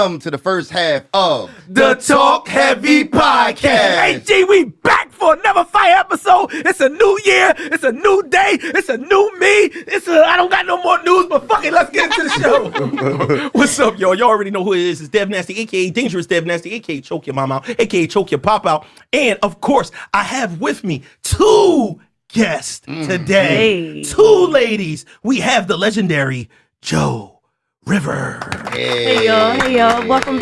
welcome to the first half of the Talk Heavy Podcast. Hey, G, we back for another fire episode. It's a new year. It's a new day. It's a new me. I don't got no more news, but fuck it, let's get into the show. What's up, y'all? Y'all already know who it is. It's Dev Nasty, a.k.a. Dangerous Dev Nasty, a.k.a. Choke Your Mom Out, a.k.a. Choke Your Pop Out. And, of course, I have with me two guests today. Hey. Two ladies. We have the legendary Joe River. Hey y'all, welcome.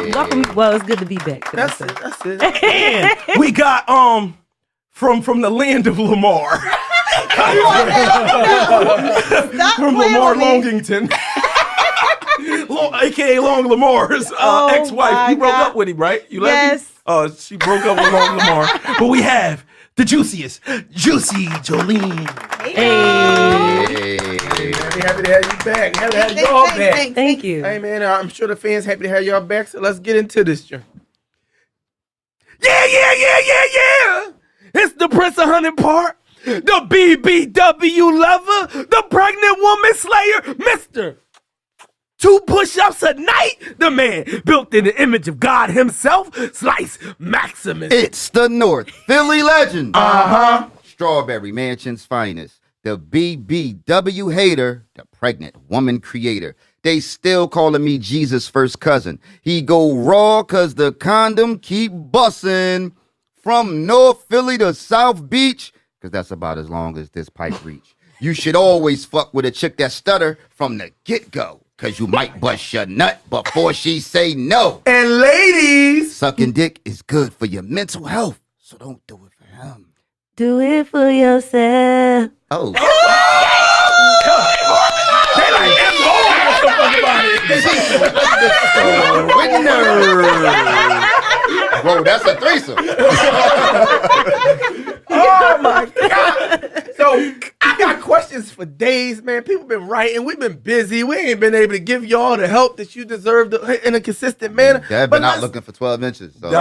Well, it's good to be back. That's it. And we got from the land of Lamar. From Lamar Longington. AKA Long Lamar's ex-wife. You broke up with him, right? You left him? Oh, she broke up with Long Lamar. But we have the juiciest, Juicy Jolene. Hey. Happy to have you back. Happy to have y'all back. Thank you. Hey, man, I'm sure the fans happy to have y'all back, so let's get into this, Joe. Yeah. It's the Prince of Hunting Park, the BBW lover, the pregnant woman slayer, Mr. 2 push-ups a night, the man built in the image of God himself, Slice Maximus. It's the North Philly legend. Strawberry Mansion's finest. The BBW hater, the pregnant woman creator. They still calling me Jesus' first cousin. He go raw cause the condom keep bussin'. From North Philly to South Beach, cause that's about as long as this pipe reach. You should always fuck with a chick that stutter from the get-go. Cause you might bust your nut before she say no. And ladies, Sucking dick is good for your mental health, so don't do it for him. Do it for yourself. Oh. Whoa, that's a threesome. oh my God. So I got questions for days, man. People been writing. We've been busy. We ain't been able to give y'all the help that you deserve in a consistent manner. Dad been out looking for 12 inches. So. He's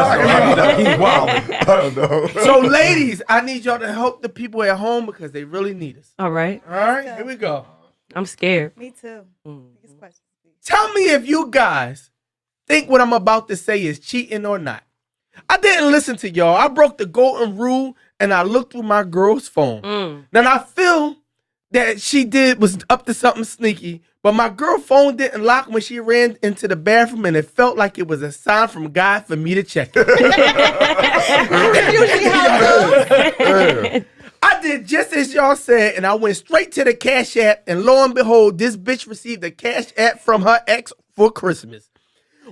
wild. I don't know. So ladies, I need y'all to help the people at home because they really need us. All right. All right, here we go. I'm scared. Me too. Biggest question. Tell me if you guys think what I'm about to say is cheating or not. I didn't listen to y'all. I broke the golden rule and I looked through my girl's phone. Now I feel that she was up to something sneaky, but my girl's phone didn't lock when she ran into the bathroom and it felt like it was a sign from God for me to check it. Usually how it goes. I did just as y'all said, and I went straight to the Cash App, and lo and behold, this bitch received a Cash App from her ex for Christmas.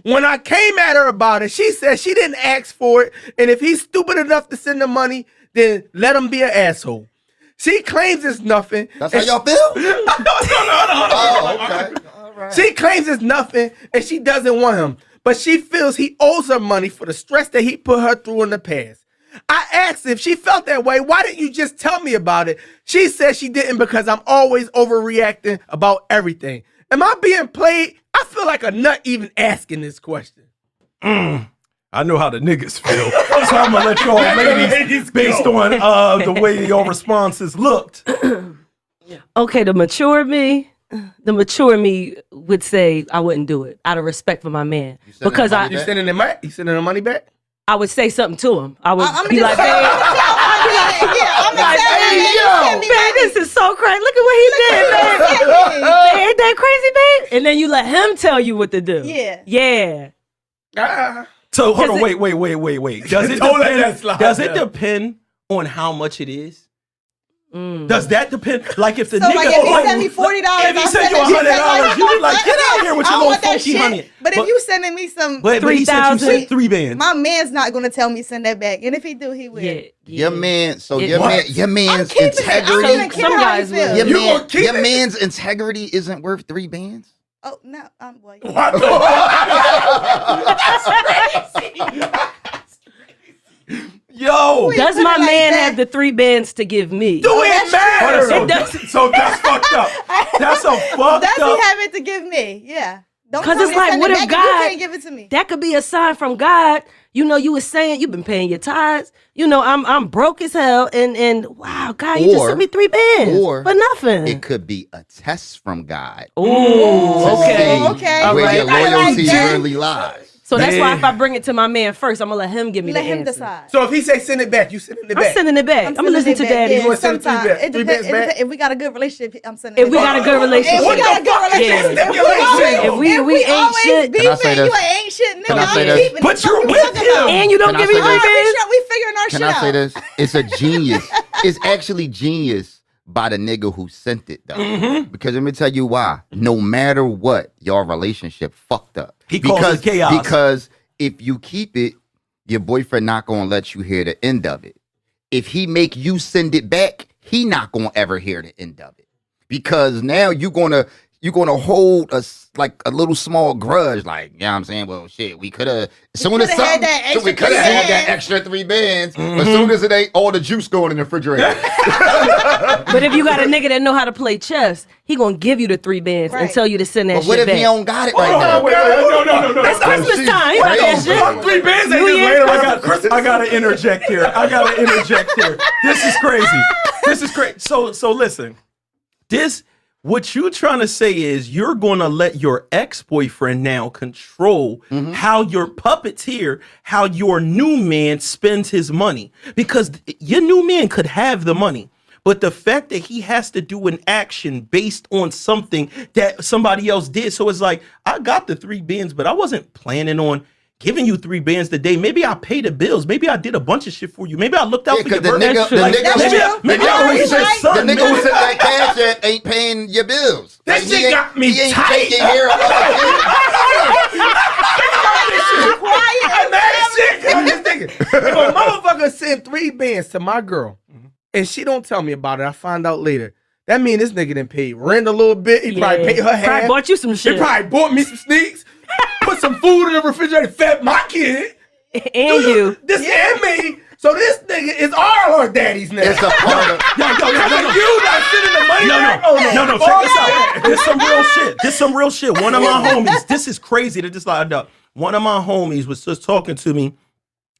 When I came at her about it, she said she didn't ask for it, and if he's stupid enough to send the money, then let him be an asshole. She claims it's nothing. That's how y'all feel? No. Oh, okay. All right. She claims it's nothing, and she doesn't want him, but she feels he owes her money for the stress that he put her through in the past. I asked if she felt that way. Why didn't you just tell me about it? She said she didn't because I'm always overreacting about everything. Am I being played? I feel like a nut even asking this question. I know how the niggas feel. So I'm gonna let y'all ladies based on the way your responses looked. Okay, the mature me would say I wouldn't do it out of respect for my man. Because You sending the money back? I would say something to him. I would I'm be just like, babe, man, this is so crazy. Look at what he did, man. Ain't that crazy, babe? And then you let him tell you what to do. Yeah. So hold on, wait. Does it Don't let depend? that slide Does it down. depend on how much it is? Does that depend? Like if the So nigga, like if he send me $40, if he send you $100, you be like, get out here with your little funky honey. But if you sending me some, But he said you sent 3 bands. my man's not gonna tell me send that back. And if he do, he will. Yeah. Your man, so Yeah. your man's keeping it. I don't integrity. even care Some how guys you feel. will. Your man's integrity isn't worth 3 bands. Oh no, well, Yo, Does put my it like man that. have the 3 bands to give me? Do it matter? so that's fucked up. That's a fucked Does up. he have it to give me? Yeah. Don't 'Cause tell it's me to like, send what it if back God- you can't give it to me? That could be a sign from God. You know, you were saying you've been paying your tithes. You know, I'm broke as hell, and wow, God, you just Or- sent me 3 bands or for nothing. It could be a test from God. Ooh, to okay. see okay. where your All right. loyalty I like that. really lies. So that's why if I bring it to my man first, I'm gonna let him give me Let the him answer. decide. So if he say send it back, you send it back. I'm sending it back. I'm gonna listen to daddy. You wanna send it Sometimes three it bands back? depends. If we got a good relationship, I'm sending If it we back. got a good relationship. If we got a good relationship, Yeah. If we ain't always shit. Can I say beefing, you this? ain't shit, nigga. Can I say I'm this? keeping it. But you're What you with talking about? him. And you don't Can I give me say three this? bands. We figuring our Can shit I out. say this? It's a genius. It's actually genius by the nigga who sent it though. Because let me tell you why. No matter what, your relationship fucked up. He calls it chaos. Because if you keep it, your boyfriend not gonna let you hear the end of it. If he make you send it back, he not gonna ever hear the end of it. Because now you're gonna hold a little small grudge, like, you know what I'm saying? Well, shit, we could have coulda had that extra we could have three had that bands. extra 3 bands. As soon as it ain't all the juice going in the refrigerator. But if you got a nigga that know how to play chess, he gonna give you the 3 bands and Right. tell you to send that But what shit if he back. don't got it right now? No. It's Christmas time. You got that shit. Fuck 3 bands ain't New just Year's laying Christmas. around. I gotta interject here. This is crazy. So listen. What you trying to say is you're gonna let your ex-boyfriend now control how your puppeteer, how your new man spends his money. Because your new man could have the money, but the fact that he has to do an action based on something that somebody else did. So it's like, I got the 3 bands, but I wasn't planning on giving you 3 bands today. Maybe I paid the bills. Maybe I did a bunch of shit for you. Maybe I looked out for your the birthday. nigga, Maybe I raised your son. the nigga who man. sent that cash at ain't paying your bills. That Like, shit he ain't- got me he ain't tight. taking care of other I'm just thinking, if a motherfucker send 3 bands to my girl and she don't tell me about it, I find out later. That mean this nigga done paid rent a little bit. He probably paid her half. Probably bought you some shit. He probably bought me some sneaks, put some food in the refrigerator, fed my kid. And you. This and me. So this nigga is all our daddy's nigga. It's a part of. Yo. You not sending the money back? No, check this out. This some real shit. One of my homies, this is crazy to just like, one of my homies was just talking to me,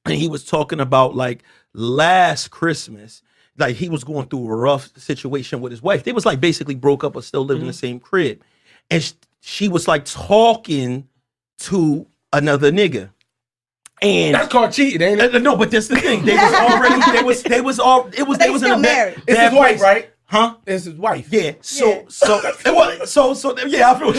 and he was talking about like last Christmas, like he was going through a rough situation with his wife. They was like basically broke up but still living in the same crib. And she was like talking to another nigga. And That's called cheating, ain't it? no, but that's the thing. They was already, they was in still a married. It's his wife, right? Huh? It's his wife. Yeah. So Yeah. yeah, I feel what you're saying. I feel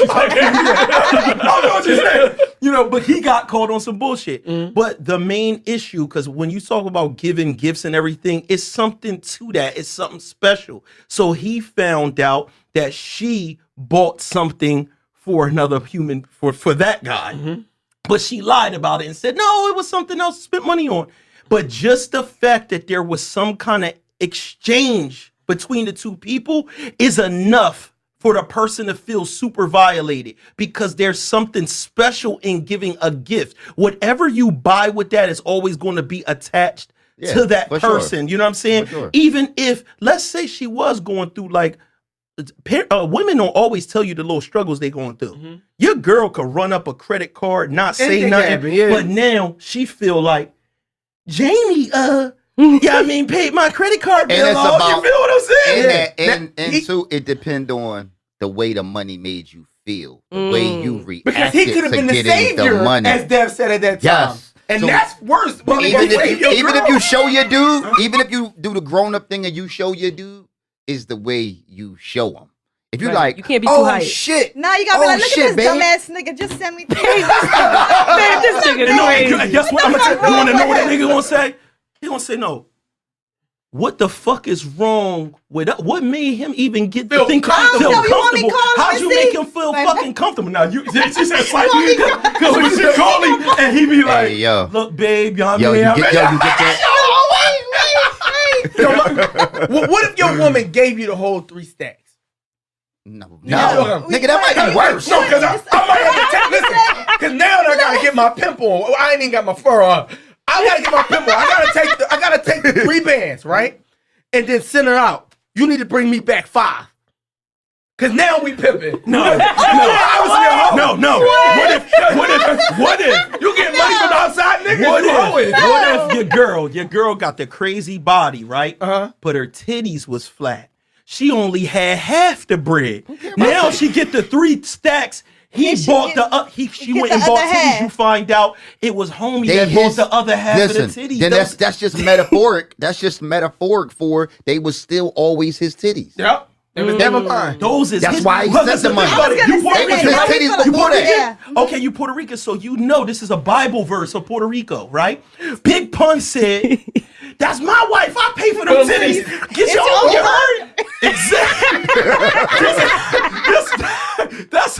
what you're saying. You know, but he got caught on some bullshit. But the main issue, because when you talk about giving gifts and everything, it's something to that. It's something special. So he found out that she bought something for another human, for that guy. But she lied about it and said, no, it was something else, spent money on. But just the fact that there was some kind of exchange between the two people is enough for the person to feel super violated, because there's something special in giving a gift. Whatever you buy with that is always going to be attached to that for sure. person. You know what I'm saying? For sure. Even if, let's say she was going through like, women don't always tell you the little struggles they going through. Your girl could run up a credit card, not say Anything nothing, happen, yeah. but now she feel like, Jamie, paid my credit card bill. it's off. about- You feel what I'm saying? And two, it depend on the way the money made you feel, the way you reacted Because he could have to been the getting savior, the money. as Dev said at that time. Yes. And So- that's worse. even if you show your dude, even if you do the grown up thing and you show your dude, is the way you show him. If you Right. like, You can't be too oh hype. shit, Now you gotta be like, look shit, at this babe. dumbass nigga. Just send me. Man, this nigga crazy. Guess what? I'm gonna tell you. You want to know what that nigga gonna say? He gonna say no. What the fuck is wrong with that? What made him even get Feel the thing comfortable. feel You want me comfortable? calling How'd him you and make see? him feel Like, fucking comfortable? Now she said slightly because when she called him and he be like, Hey, yo. look, babe, y'all Yo, you man, get that. What if your woman gave you the whole 3 stacks? No, Nigga, that might be worse. No, because I might have to listen. Because now I gotta get my pimple on. I ain't even got my fur on. I gotta get my pimple on. I gotta take the 3 bands, right? And then send her out. You need to bring me back 5. Because now we pimping. No. What if You get money from the outside, nigga? What if your girl got the crazy body, right? But her titties was flat. She only had half the bread. Now she get the 3 stacks. He bought she went and bought titties. You find out it was homie that bought the other half of the titties. Then that's just metaphoric. That's just metaphoric for they was still always his titties. Yep. It was never mine. That's why he sent the money. You Puerto Rican, his right? titties You before Puerto that. Rican. Okay, you Puerto Rican, so you know this is a Bible verse of Puerto Rico, right? Big Pun said, "That's my wife. I pay for them titties. Get your own. You heard? Exactly. That's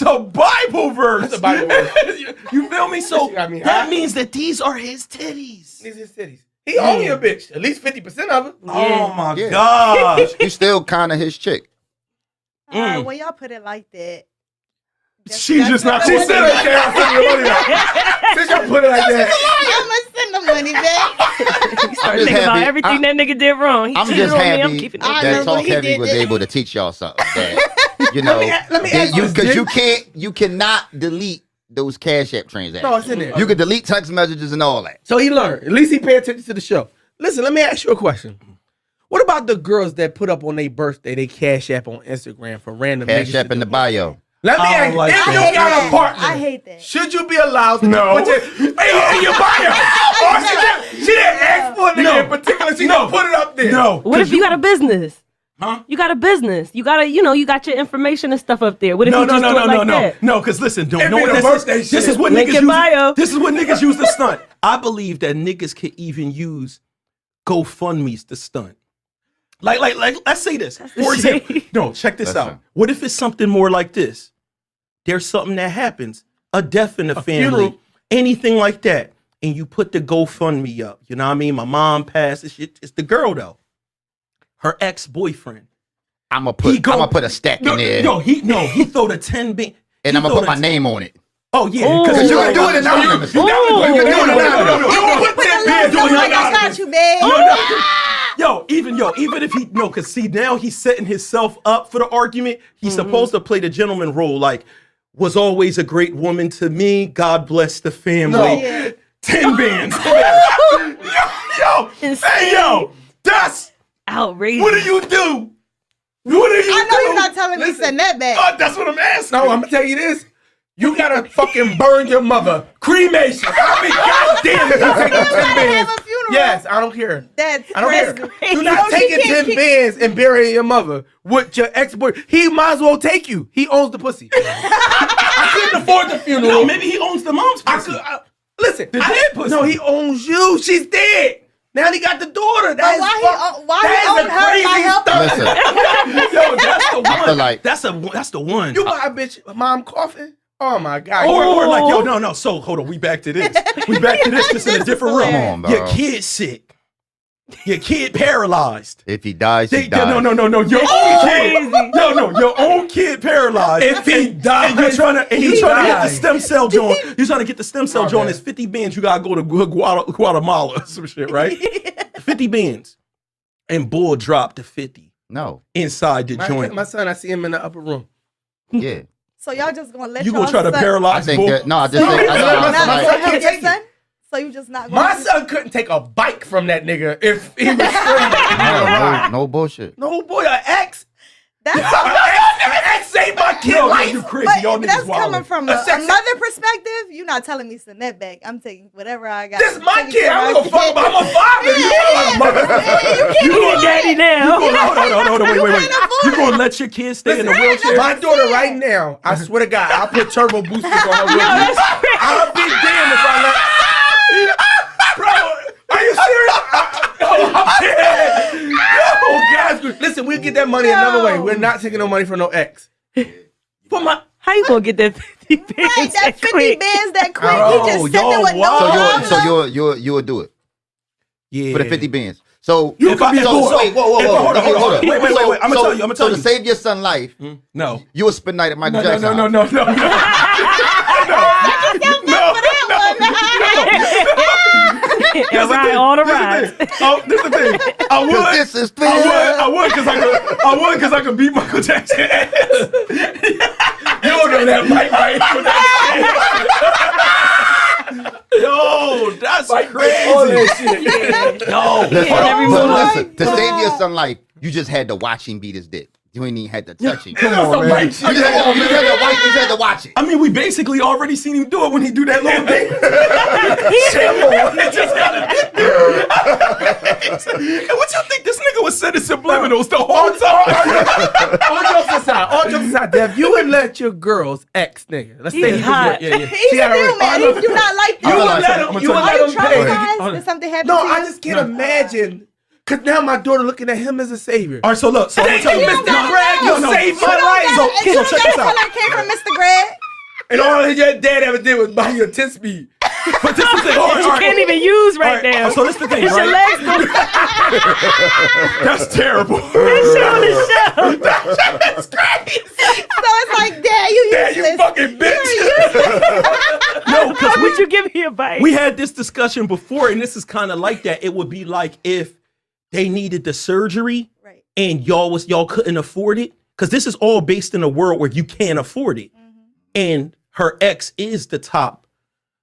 a Bible verse. That's a Bible verse. You feel me? So I mean, that means that these are his titties. These his titties. He owe me a bitch. At least 50% of it. Oh my gosh. You still kind of his chick. When y'all put it like that. She's just not. She said, "Okay, I'll send you the money back." Since y'all put it like that. I'm going to send the money back. I'm just Think about happy. everything that nigga did wrong. He I'm cheated just on me. happy I'm keeping it. I that know what he TalkHeavy did was there. able to teach y'all something. That, you know, let me ask you because you cannot delete those Cash App transactions. No, it's in there. You can delete text messages and all that. So he learned. At least he paid attention to the show. Listen, let me ask you a question. What about the girls that put up on their birthday, they Cash App on Instagram for random Cash niggas App to in the do? bio. Let me ask you, like if that. you got a partner, I hate that. should you be allowed to put your, in your bio? Or she didn't ask for a nigga in particular, she just put it up there. No. What if you got a business? Huh? You got a business. You got you got your information and stuff up there. What if you just do it like that? No, because listen, don't It know be what the birthday this shit. is what Link niggas in use. bio. This is what niggas use to stunt. I believe that niggas could even use GoFundMe's to stunt. Like, let's say this. For example, no, check this Listen. out. What if it's something more like this? There's something that happens, a death in the family, funeral. anything like that, and you put the GoFundMe up. You know what I mean? My mom passed. It's the girl though. Her ex-boyfriend. I'm gonna put a stack in there, He throw the 10 band. and I'm gonna put my name on it. Oh yeah, Ooh. because You can do it anonymous. You can do it anonymous. You won't put 10 bands Don't on like I got you, babe. Even if he cause see now he's setting himself up for the argument. He's supposed to play the gentleman role, like was always a great woman to me. God bless the family. No. Yeah. 10 bands. Yo, that's Outrageous. what do you do? What do you I know do? you're not telling me send that back. That's what I'm asking. No, I'm gonna tell you this. You gotta fucking burn your mother. Cremation. I mean, goddamn, you taking 10 Have bands. a funeral. Yes, I don't care. That's I don't care. crazy. You're not No, she taking can't 10 bands and burying your mother with your ex-boy. He might as well take you. He owns the pussy. I couldn't afford the funeral. No, maybe he owns the mom's I pussy. could. Listen, The dead pussy. No, he owns you. She's dead. Now he got the daughter. But why he own her by helping? Listen, Yo, that's the one. I feel like That's the one. You buy a bitch mom coffin? Oh my God. Or like, yo, no. So hold on, we back to this. We back to this just in a different room. Come on, bro. Your kid sick. Your kid paralyzed. if he dies, he dies. No. Your own kid. No. Your own kid paralyzed. If he dies, and you're trying to get the dies. stem cell joint. You're trying to get the stem cell joint. It's 50 bands. You gotta go to Guatemala or some shit, right? 50 bands. And bull dropped to 50 No. inside the joint. My son, I see him in the upper room. Yeah. So y'all just gonna let You y'all gonna try to son- I paralyze think bull? that I just So think you I just know. not I'm gonna like, help like- your son? So you just not My gonna son couldn't take a bike from that nigga if he was straight. no bullshit. No boy, an ex. That's An ex saved my kid Yo, life. you crazy. Y'all but niggas that's wild. coming from a mother perspective. You're not telling me send that back. I'm taking whatever I got. This is my Taking kid. care I of don't give a my fuck kid. about. I'm a father. You know I'm a mother. You a daddy now. Hold on, wait. can't afford You gonna it. let your kids stay in the Listen, wheelchair? my daughter right now, I swear to God, I'll put turbo boosters on her wheelchair. I'll be damned if I let. Bro, are you serious? I'm dead. Yo, guys, listen, we'll get that money another way. We're not taking no money from no ex. For my How you gonna get that 50 bands Right, that 50 quick? bands that quick. Oh, He just sent yo, it with wow. no So problem. you'll do it yeah. for the 50 bands. So You can be so, so- wait, whoa. hold on. Wait, I'ma So- tell you. So to save your son life, No. you will spend night at Michael Jackson's house. No. And ride all the rides. Oh, this is the thing. I would. This is I would because I could beat Michael Jackson ass. You don't know that Mike Yo, that's crazy. All that shit. Yo, Listen, every but move. listen, to save your son life, you just had to watch him beat his dick. You ain't even had to touch him. Come on, man. You just had to watch it. I mean, we basically already seen him do it when he do that little thing. And what you think this nigga was sending subliminals the whole time? All jokes aside, Dev, you would let your girl's ex nigga. Let's say He's hot. He's a real man. He do not like You you. would let him. You would Are let you him pay. traumatized? Did something happen No, to you? I just can't imagine. Cause now my daughter looking at him as a savior. All right, so look. So I'm gonna tell you, You don't Mr. gotta Greg, know. you saved You my don't life. gotta- So you don't check gotta this tell out. that came from Mr. Greg. And all your dad ever did was buy you a 10-speed. But this is the thing. All right, You can't even use right all now. So this is the thing, It's your right? legs go That's terrible. that shit on the show. That's crazy. So it's like, Dad, you Dad, useless. you fucking bitch. No, because How would you give me a bite? we had this discussion before, and this is kind of like that. It would be like if they needed the surgery Right. and y'all couldn't afford it, because this is all based in a world where you can't afford it. And her ex is the top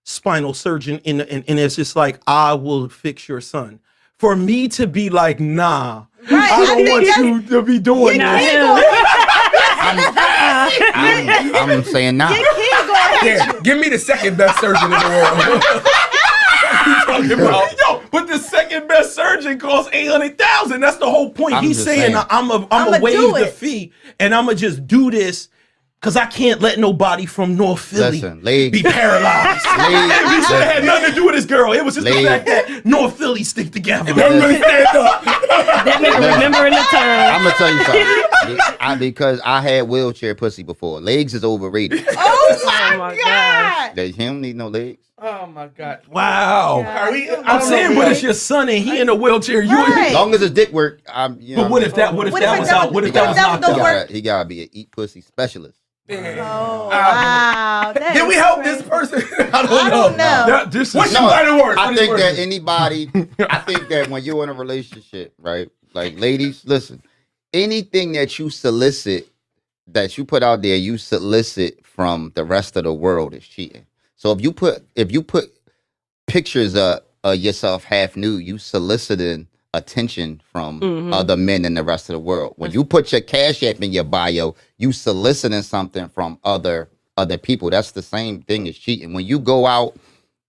spinal surgeon, and it's just like, I will fix your son. For me to be like, nah, Right, I I don't think want that's- you to be doing Not that. him. I'm saying nah. Your kid go ahead. Yeah, give me the second best surgeon in the world. Yo, but the second best surgeon costs $800,000. That's the whole point. I'm He's just saying, saying. I'm I'ma a waive do the it. fee, and I'm gonna just do this because I can't let nobody from North Philly Listen, legs. be paralyzed. And he should have had nothing to do with this girl. It was just the Legs. fact that North Philly stick together. That nigga remembering the time. I'm gonna tell you something. Because I had wheelchair pussy before. Legs is overrated. Oh my my gosh. God. He don't need no legs. Oh my God. Wow. Are we? I'm saying, but it's your son and he in a wheelchair. You Right. As long as his dick work, I'm. You know But what if that? What if What that if was that out? was- What if what that if was that knocked was the out? work? he gotta be an eat pussy specialist. Oh, wow. That Did we is help crazy. this person? I don't know. That, this is What's your final word? I think that anybody, I think that when you're in a relationship, right? Like, ladies, listen, anything that you solicit, that you put out there, you solicit from the rest of the world is cheating. So if you put pictures of yourself half nude, you soliciting attention from other men in the rest of the world. When you put your Cash App in your bio, you soliciting something from other people. That's the same thing as cheating. When you go out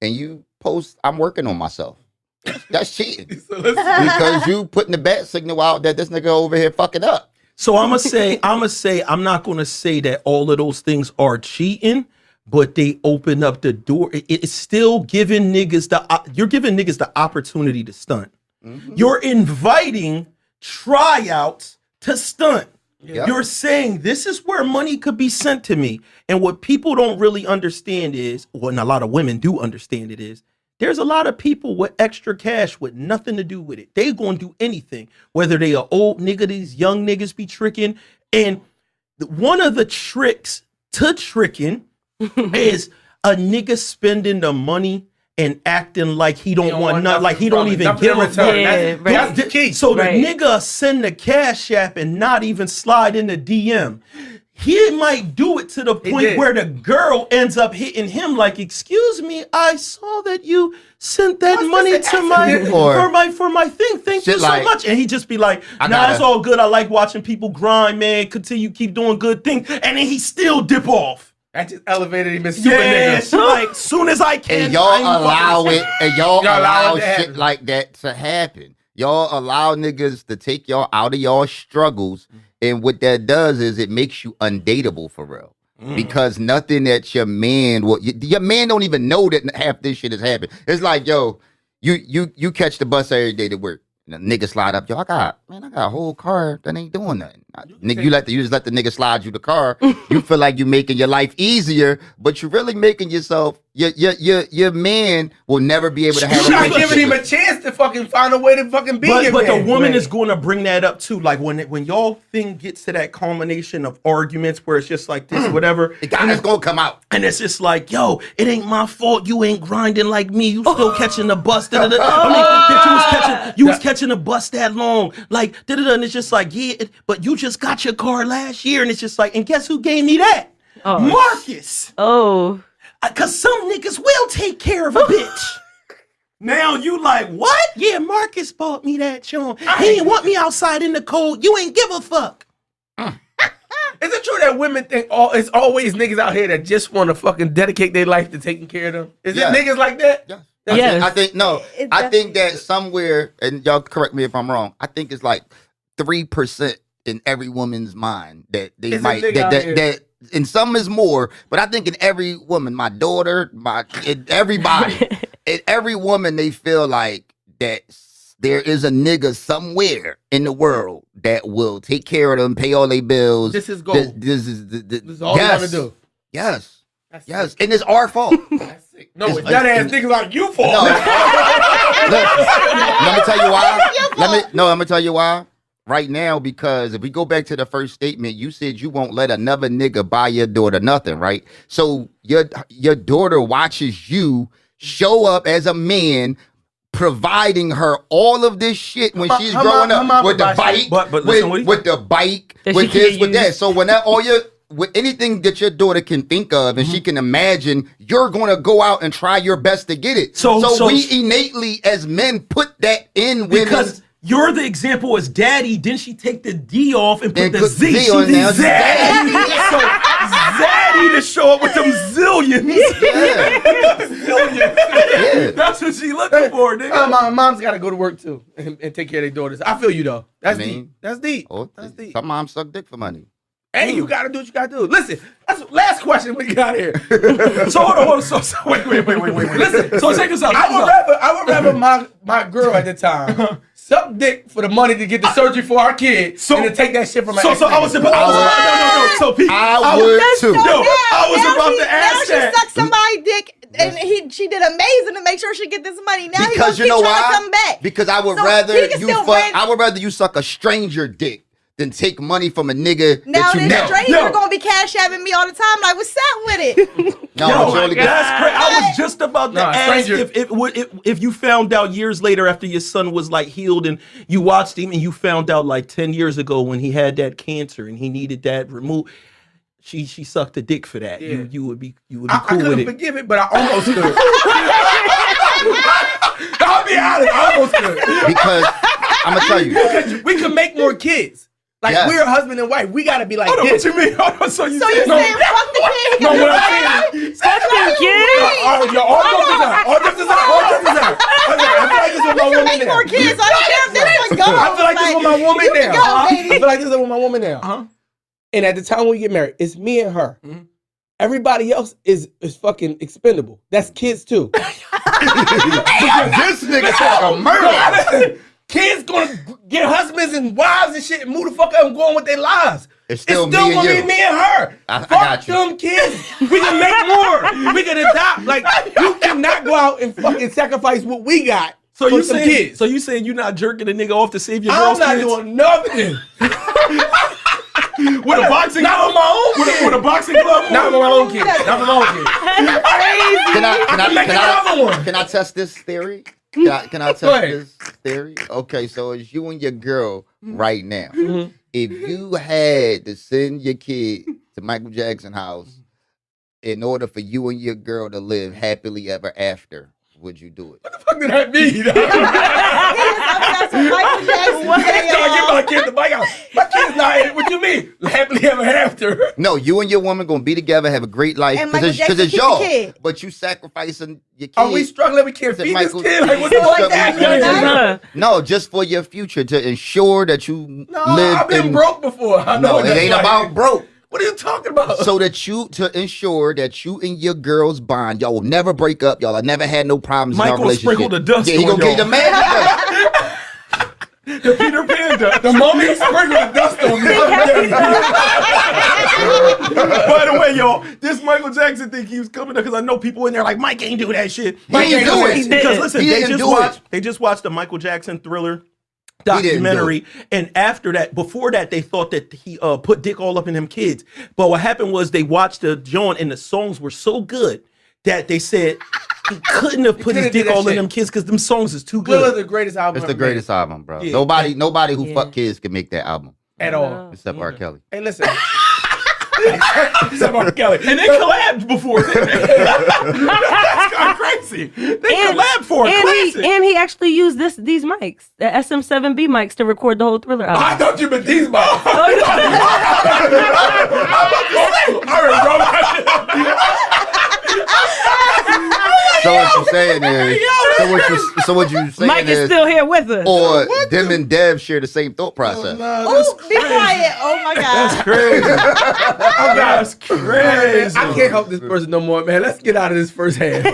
and you post, I'm working on myself. That's cheating. Because you putting the bat signal out that this nigga over here fucking up. So I'm not gonna say that all of those things are cheating, but they open up the door. It's still giving niggas you're giving niggas the opportunity to stunt. You're inviting tryouts to stunt. Yep. You're saying this is where money could be sent to me. And what people don't really understand is, well, and a lot of women do understand it is, there's a lot of people with extra cash with nothing to do with it. They gonna do anything, whether they are old nigga, these young niggas be tricking. And one of the tricks to tricking is a nigga spending the money and acting like he don't want nothing, like he don't even give a fuck. Yeah, right. That's the key. So the Right. nigga send the Cash App and not even slide in the DM. He might do it to the point did. where the girl ends up hitting him like, "Excuse me, I saw that you sent that money to my Or- for my thing. Thank you Shit so like, much." And he just be like, I "Nah, gotta- it's all good. I like watching people grind, man. Continue, keep doing good things." And then he still dip off. I just elevated him as super Yeah, nigga. she like, soon as I can, And y'all I ain't fucking allow with it, and y'all Y'all allow allow it to shit happen. like that to happen. Y'all allow niggas to take y'all out of y'all struggles, and what that does is it makes you undateable for real. Because nothing that your man your man don't even know that half this shit has happened. It's like, yo, you catch the bus every day to work. And the nigga slide up, yo, I got a whole car that ain't doing nothing. Nigga, you just let the nigga slide you the car. You feel like you're making your life easier, but you're really making yourself. Your man will never be able to have. You're not a giving him a relationship chance to fucking find a way to fucking be your But the man. woman Right. is going to bring that up too. Like when y'all thing gets to that culmination of arguments where it's just like this, whatever. The guy that's gonna come out. And it's just like, yo, it ain't my fault. You ain't grinding like me. You still catching the bus. Da, da, da. I mean, that you was catching the bus that long. Like, da, da, da. And it's just like, yeah, but you just got your car last year. And it's just like, and guess who gave me that? Oh. Marcus. Oh. Cause some niggas will take care of a bitch. Now you like, what? Yeah, Marcus bought me that, Sean. He ain't want me outside in the cold. You ain't give a fuck. Is it true that women think it's always niggas out here that just want to fucking dedicate their life to taking care of them? Is it niggas like that? Yeah. Yes. I think that somewhere, and y'all correct me if I'm wrong, I think it's like 3% in every woman's mind that they might that and some is more, but I think in every woman, my daughter, everybody, in every woman, they feel like that there is a nigga somewhere in the world that will take care of them, pay all their bills. This is gold. This is all you want to do. Yes. Yes. And it's our fault. That's sick. No, it's that ass niggas like you fault. No. Let me tell you why. I'm gonna tell you why. Right now, because if we go back to the first statement, you said you won't let another nigga buy your daughter nothing, right? So your daughter watches you show up as a man, providing her all of this shit when she's growing up with the bike, with the bike, with this, with that. So when that with anything that your daughter can think of and she can imagine, you're going to go out and try your best to get it. So we innately as men put that in women. Because you're the example as daddy. Didn't she take the D off and put the Z? Z on now. Zaddy. So Zaddy to show up with them zillions. Yeah. That's what she looking for, nigga. My mom's got to go to work too and take care of their daughters. I feel you though. That's deep. That's deep. That's deep. Some moms suck dick for money. Hey, you gotta do what you gotta do. Listen, that's the last question we got here. So hold on. So wait. Listen. So check this out. I would rather my girl at the time suck dick for the money to get the surgery for our kid and to take that shit from her. So I was about I would too. I was about to ask that. She sucked somebody's dick, and she did amazing to make sure she get this money. Now because he's gonna keep trying to come back. Because I would rather you suck a stranger dick than take money from a nigga now that you know. Stranger gonna be cash apping me all the time. Like, what's up with it? That's crazy. I was just about to ask if you found out years later after your son was like healed and you watched him and you found out like 10 years ago when he had that cancer and he needed that removed. She sucked a dick for that. Yeah. You would be cool with it. I couldn't forgive it, but I almost could. I'll be honest, I almost could. Because I'm gonna tell you, because we can make more kids. Like, we're husband and wife. We gotta be like this. What you mean? So you saying fuck the kid? No, what I'm saying. Fuck the kid? All jokes aside. I feel like this is my woman now. More kids. I don't care if this one goes. I feel like this is with my woman now. I feel like this is with my woman now. Uh-huh. And at the time when we get married, it's me and her. Mm-hmm. Everybody else is fucking expendable. That's kids too. this nigga said a murder. Kids gonna get husbands and wives and shit and move the fuck up and go on with their lives. It's still gonna you. be me and her. I fuck them kids. We can make more. We can adopt. Like, you cannot go out and fucking sacrifice what we got. So you saying kids. So you saying you not jerking a nigga off to save your girl's kids? I'm not doing nothing. With a boxing glove? Not with my own kids. With a boxing glove? Not with my own kids. Not with my own kids. Can I test this theory? Can I test this theory? Okay, so it's you and your girl right now. Mm-hmm. If you had to send your kid to Michael Jackson's house in order for you and your girl to live happily ever after, would you do it? What the fuck did that mean? My kid's not. What you mean? Happily ever after? No, you and your woman gonna be together, have a great life because it's y'all. But you sacrificing your kid. Are we struggling? We can't feed this kid. Like, what's like that? No, just for your future to ensure that you live. I've been broke before. No, it ain't about broke. What are you talking about? So that to ensure that you and your girl's bond, y'all will never break up. Y'all have never had no problems in our relationship. Michael sprinkled the dust. Yeah, he gonna get the magic dust. The Peter Pan dust. The moment he sprinkled the dust on me. By the way, y'all, this Michael Jackson thing keeps coming up because I know people in there like, Mike ain't do that shit. Mike ain't do it. Because listen, they just watched the Michael Jackson Thriller documentary, and after that, before that, they thought that he put dick all up in them kids. But what happened was they watched the joint and the songs were so good that they said he couldn't have put his dick all in them kids because them songs is too good. Thriller is the greatest album. It's the greatest album, bro. Yeah. Nobody who fuck kids can make that album at all, except R. Kelly. Hey, listen. Except R. Kelly, and they collabed before. That's kind of crazy. They collab for a classic. And he actually used these mics, the SM7B mics, to record the whole Thriller album. I thought you meant these mics. So what you saying is, so what you saying Mike is still here with us. Or them and Dev share the same thought process. Oh, be quiet. Oh my God. That's crazy. That's crazy. I can't help this person no more, man. Let's get out of this first half.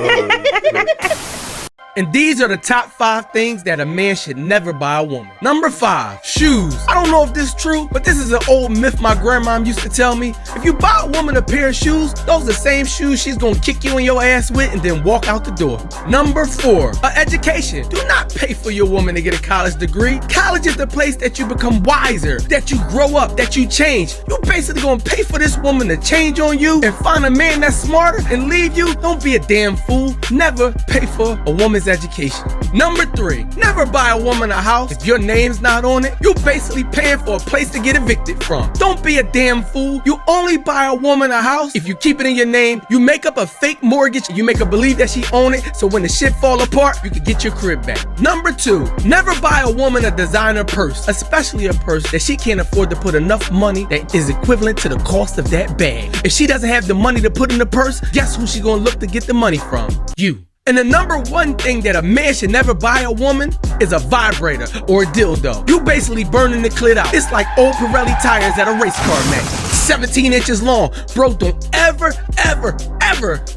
And these are the top 5 things that a man should never buy a woman. Number 5, shoes. I don't know if this is true, but this is an old myth my grandma used to tell me. If you buy a woman a pair of shoes, those are the same shoes she's gonna kick you in your ass with and then walk out the door. Number 4, education. Do not pay for your woman to get a college degree. College is the place that you become wiser, that you grow up, that you change. You basically gonna pay for this woman to change on you and find a man that's smarter and leave you. Don't be a damn fool. Never pay for a woman's education. Number 3, never buy a woman a house if your name's not on it. You basically paying for a place to get evicted from. Don't be a damn fool. You only buy a woman a house if you keep it in your name. You make up a fake mortgage. You make her believe that she own it, so when the shit fall apart, you can get your crib back. Number 2, never buy a woman a designer purse, especially a purse that she can't afford to put enough money that is equivalent to the cost of that bag. If she doesn't have the money to put in the purse, guess who she gonna look to get the money from? You. And the number 1 thing that a man should never buy a woman is a vibrator or a dildo. You basically burning the clit out. It's like old Pirelli tires at a race car match. 17 inches long. Bro, don't ever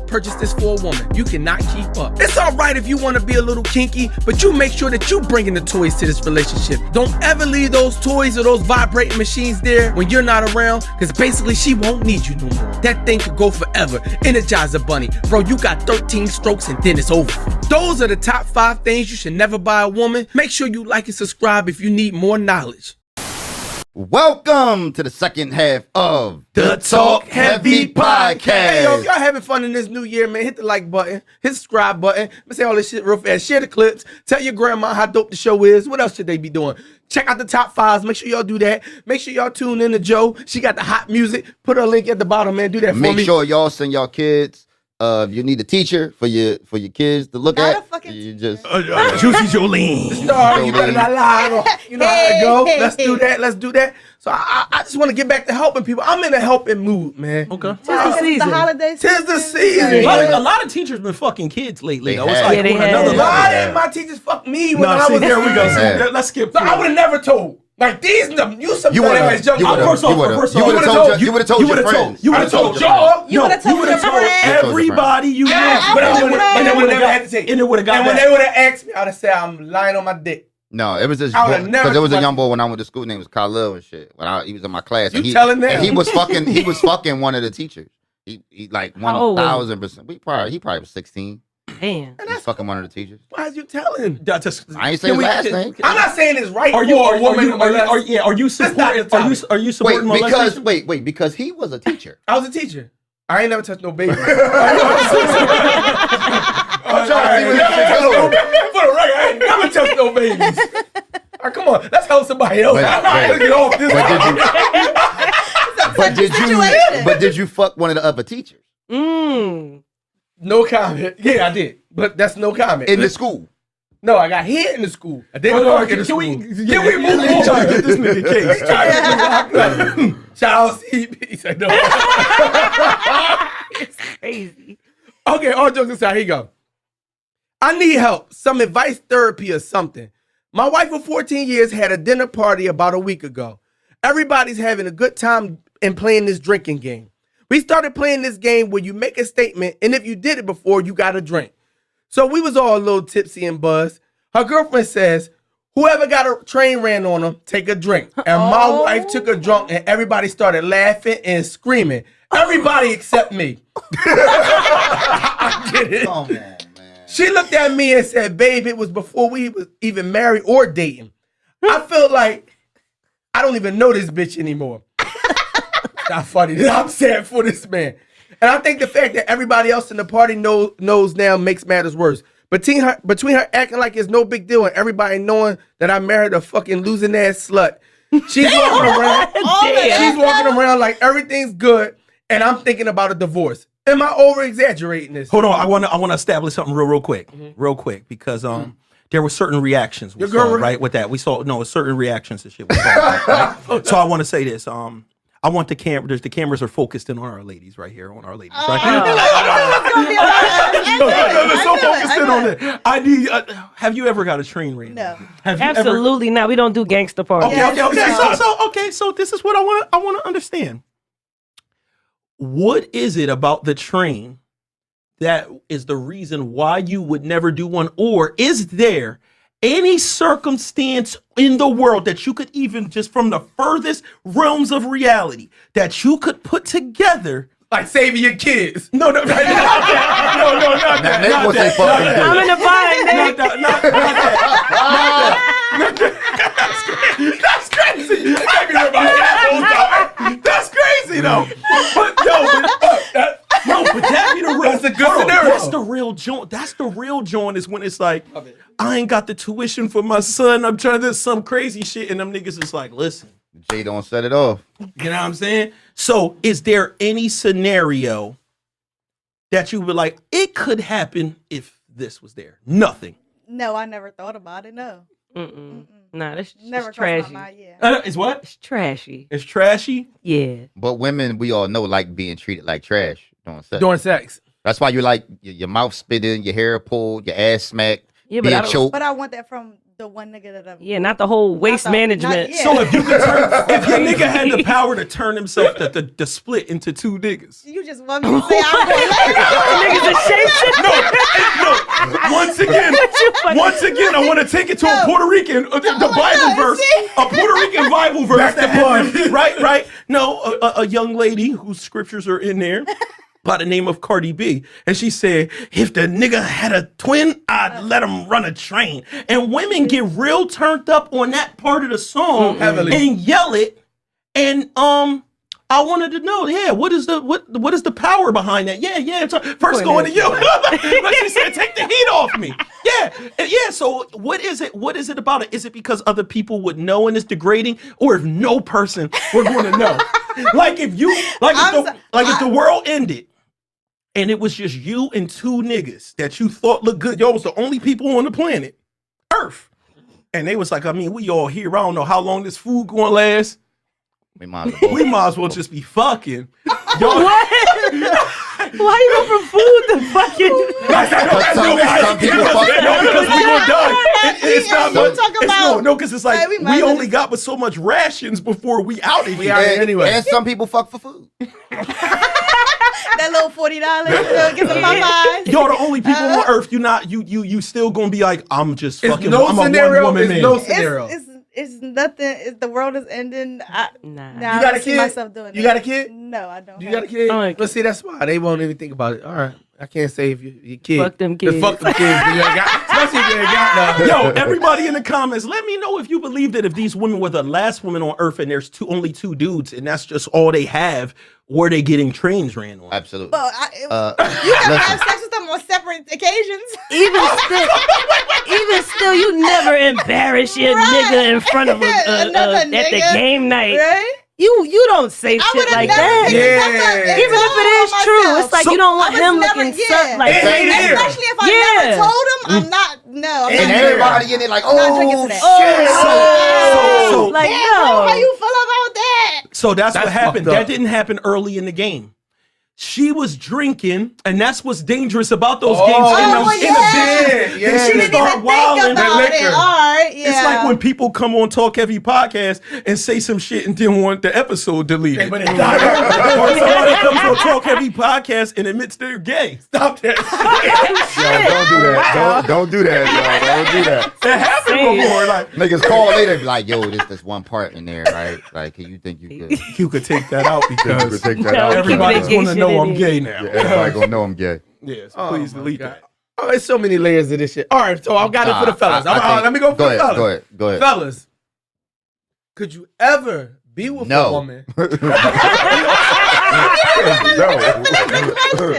purchase this for a woman. You cannot keep up. It's all right if you want to be a little kinky, but you make sure that you bringing the toys to this relationship. Don't ever leave those toys or those vibrating machines there when you're not around, because basically she won't need you no more. That thing could go forever. Energizer Bunny. Bro, you got 13 strokes and then it's over. Those are the top 5 things you should never buy a woman. Make sure you like and subscribe if you need more knowledge. Welcome to the second half of The Talk Heavy Podcast. Hey, yo, if y'all having fun in this new year, man, hit the like button, hit the subscribe button. Let me say all this shit real fast. Share the clips. Tell your grandma how dope the show is. What else should they be doing? Check out the top 5s. Make sure y'all do that. Make sure y'all tune in to Joe. She got the hot music. Put her link at the bottom, man. Do that for me. Make sure y'all send y'all kids. If you need a teacher for your kids to look Not at, a fucking you just Juicy Jolene. Star, you better not lie. You know how to go. Let's do that. Let's do that. So I just want to get back to helping people. I'm in a helping mood, man. Okay. Tis the holiday Tis the season. season. A lot of teachers been fucking kids lately. They Though. It's have. like Yeah, they on have. another level. Why didn't my teachers fuck me when No, I see, was there we go. Yeah. See, let's skip. So I would have never told. Like these, you some You would've- ass jokes. you would've- First off, you would've you told your friends. You would have told y'all. You would've told your friends. Everybody you Yeah, know. but I would friends. never had to take. And it would have got And when back. they would have asked me, I would have said I'm lying on my dick. No, it was this I would've boy, never because there was a fucking- young boy when I went to school named was Khalil and shit. He was in my class. You and he, telling them? and he was fucking one of the teachers. He like How old was he? 1,000%. He probably was 16. Damn. He was fucking one of the teachers. Why is you telling? I ain't say his last name. I'm not saying it's right Are you for a woman. are you supporting? Are you supporting molestation? Because he was a teacher. I was a teacher. I ain't never touched no baby. I'm trying to see what this shit going. For the record, I ain't never touched no babies. All right, come on, let's help somebody else. Wait, I'm not gonna get off this. But did you fuck one of the other teachers No comment. Yeah, I did, but that's no comment. in the school? No, I got hit in the school. I didn't fuck in the school. Can we move on? Try to get this nigga case. Shout out CP. He said no. It's crazy. Okay, all jokes aside, here you go. I need help, some advice, therapy, or something. My wife of 14 years had a dinner party about a week ago. Everybody's having a good time and playing this drinking game. We started playing this game where you make a statement, and if you did it before, you got a drink. So we was all a little tipsy and buzzed. Her girlfriend says, whoever got a train ran on them, take a drink. And my wife took a drunk, and everybody started laughing and screaming. Everybody except me. I get it. Come on, man. She looked at me and said, babe, it was before we was even married or dating. I feel like I don't even know this bitch anymore. Not funny. I'm sad for this man. And I think the fact that everybody else in the party knows now makes matters worse. Between her acting like it's no big deal and everybody knowing that I married a fucking losing ass slut, she's walking around. She's walking around like everything's good, and I'm thinking about a divorce. Am I over exaggerating this? Hold on, I want to establish something real quick, because there were certain reactions we saw, right, with that. We saw certain reactions to shit we saw. Right? So I want to say this. I want the cameras are focused in on our ladies right here, on our ladies right here. Let's so focused in on it. I need. Have you ever got a train ran? No. Have you Absolutely not. We don't do gangster parties. Okay. So this is what I want to understand. What is it about the train that is the reason why you would never do one? Or is there any circumstance in the world that you could even just from the furthest realms of reality that you could put together? Like saving your kids. No, not that. I'm in the bind, Not that. That's crazy. That's crazy though. But that be the real. That's a good scenario. That's the real joint. That's the real joint is when it's like, I ain't got the tuition for my son. I'm trying to do some crazy shit, and them niggas is like, listen. Jay don't set it off. You know what I'm saying? So is there any scenario that you would like, it could happen if this was there? Nothing. No, I never thought about it. No. Nah, that's Never just crossed trashy. my mind. Yeah. It's what? It's trashy. It's trashy? Yeah. But women, we all know, like being treated like trash during sex. During sex. That's why you like your mouth spitting, your hair pulled, your ass smacked, Yeah, but being I don't- choked. But I want that from the one nigga that I'm. Yeah, not the whole waste the- management. not- yeah. So if you could if your nigga had the power to turn himself the split into two niggas. You just want me to say I'm going Niggas are shapeshifting. No. Once again, I want to take it to a Puerto Rican, the Bible verse, a Puerto Rican Bible verse. Right. No, a young lady whose scriptures are in there. By the name of Cardi B. And she said, if the nigga had a twin, I'd let him run a train. And women get real turned up on that part of the song and yell it. And I wanted to know, what is the power behind that? Yeah. First going to you. Like she said, take the heat off me. Yeah. So what is it? What is it about it? Is it because other people would know and it's degrading? Or if no person were going to know? If the world ended and it was just you and two niggas that you thought looked good, y'all was the only people on the planet, Earth. And they was like, we all here. I don't know how long this food gonna last. We might as well just be fucking. What? Why you go from food to fucking? Some people fuck. Because we gonna die. It's not you talking about. no, because it's like we only got but so much rations before we out of here. Anyway. And some people fuck for food. That little $40, get some Popeyes. Y'all the only people on Earth. You still gonna be like, I'm just fucking. No I'm scenario. a one-woman man. No scenario. It's nothing. The world is ending. Nah. I You got a don't see kid? myself doing You that. got a kid? No, I don't. You got a kid? Oh, Let's see, that's why they won't even think about it. All right, I can't say if your kid. Fuck them kids. Fuck them kids. You ain't got, especially if you ain't got none. Yo, everybody in the comments, let me know if you believe that if these women were the last women on Earth and there's only two dudes and that's just all they have, were they getting trains ran on? Absolutely. Well, you can have sex with them on separate occasions. Even still, you never embarrass your nigga in front of at the game night. Right? You don't say shit like that. Yeah. Even if it is true, it's like you don't want him looking like Especially if I never told him, I'm not. No, I'm And not everybody in it like, not drinking to that. So like Damn, no. how you feel about that? So that's what happened. fucked up. That didn't happen early in the game. She was drinking, and that's what's dangerous about those games. Yeah. She didn't even think about it. All right, yeah. It's like when people come on Talk Heavy podcast and say some shit and then want the episode deleted. Or somebody comes on Talk Heavy podcast and admits they're gay. Stop that. Yo, don't do that. Don't do that, y'all. Don't do that. It happened before. Like Niggas call later, be like, yo, this one part in there, right? Like, you think you could? you could take that out You because could take that No, out. everybody's gay gonna shit know in I'm it. gay now. Yeah, everybody gonna know I'm gay. Yes, please delete that. Oh, there's so many layers of this shit. All right, so I've got it for the fellas. Let me go for the fellas. Go ahead. Fellas, could you ever be with a No. woman No.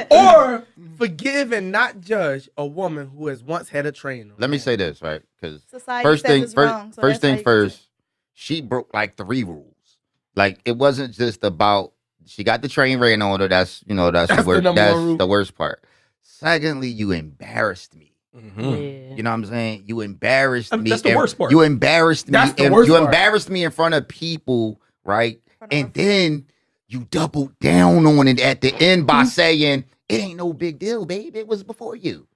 or forgive and not judge a woman who has once had a train? Let me say this, right? Because Society first says thing it's wrong, so first that's how thing you first, she broke like 3 rules. Like, it wasn't just about she got the train ran on her. That's the worst. That's the worst part. Secondly, you embarrassed me. Yeah. You know what I'm saying? You embarrassed me. That's the worst part. You embarrassed me. That's the worst part. Embarrassed me in front of people, right? And then you doubled down on it at the end by saying it ain't no big deal, babe. It was before you.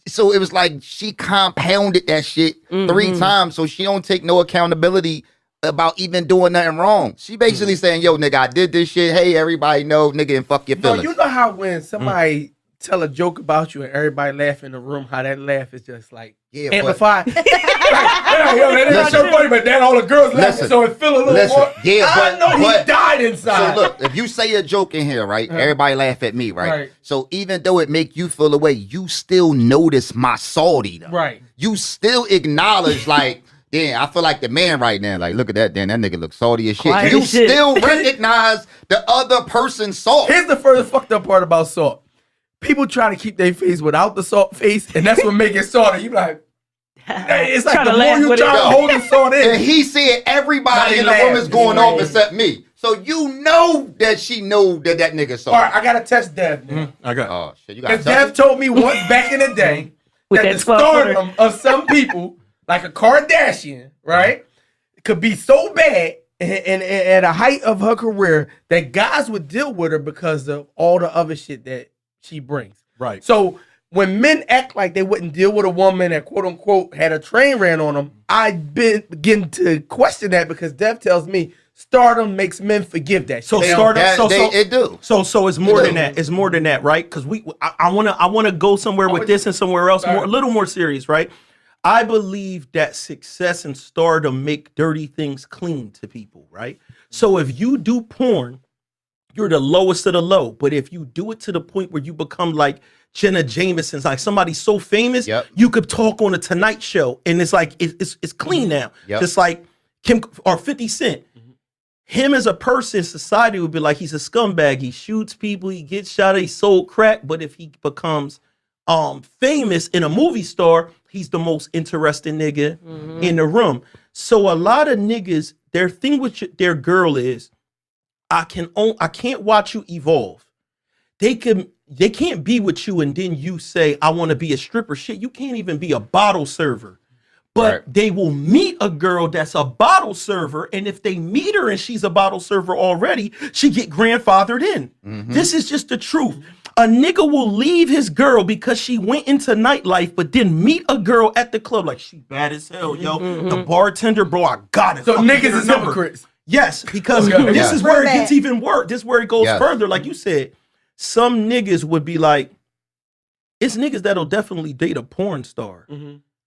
So it was like she compounded that shit 3 times, so she don't take no accountability about even doing nothing wrong. She basically saying, yo, nigga, I did this shit. Hey, everybody know, nigga, and fuck your feelings. You know how when somebody tell a joke about you and everybody laugh in the room, how that laugh is just like amplified. That's so funny, but then all the girls laughing, so it feel a little more. Yeah, I know he died inside. So look, if you say a joke in here, right, everybody laugh at me, right? So even though it make you feel away, you still notice my salty though. Right. You still acknowledge like, damn, I feel like the man right now. Like, look at that, damn, that nigga looks salty as shit. Quiet You as shit. still recognize the other person's salt. Here's the first fucked up part about salt. People try to keep their face without the salt face, and that's what make it salty. You be like, it's like the more you try to hold the salt in. And he said everybody in the room is going off except me. So you know that she know that nigga salty. All right, I gotta test Dev now. I got. Oh shit, you got. Because Dev told me once back in the day With that that the 12-footer. stardom of some people, like a Kardashian, right, could be so bad and at a height of her career that guys would deal with her because of all the other shit that she brings. Right. So when men act like they wouldn't deal with a woman that quote unquote had a train ran on them, I begin to question that because Dev tells me stardom makes men forgive that. So shit. stardom. It do. So it's more than that. It's more than that, right? Because I wanna go somewhere with this and somewhere else, a little more serious, right? I believe that success and stardom make dirty things clean to people, right? So if you do porn, you're the lowest of the low. But if you do it to the point where you become like Jenna Jameson's, like somebody so famous, you could talk on a Tonight Show, and it's like it's clean now. Just like Kim or 50 Cent. Him as a person, society would be like he's a scumbag. He shoots people, he gets shot, he sold crack. But if he becomes famous in a movie star, he's the most interesting nigga in the room. So a lot of niggas, their thing with their girl is, I can't watch you evolve. They can't be with you and then you say, I want to be a stripper. Shit, you can't even be a bottle server. But they will meet a girl that's a bottle server, and if they meet her and she's a bottle server already, she get grandfathered in. This is just the truth. A nigga will leave his girl because she went into nightlife, but then meet a girl at the club like she bad as hell, yo. The bartender, bro, I got it. So niggas is hypocrites. Yes, because this is where it gets even worse. This is where it goes further. Like you said, some niggas would be like, it's niggas that'll definitely date a porn star.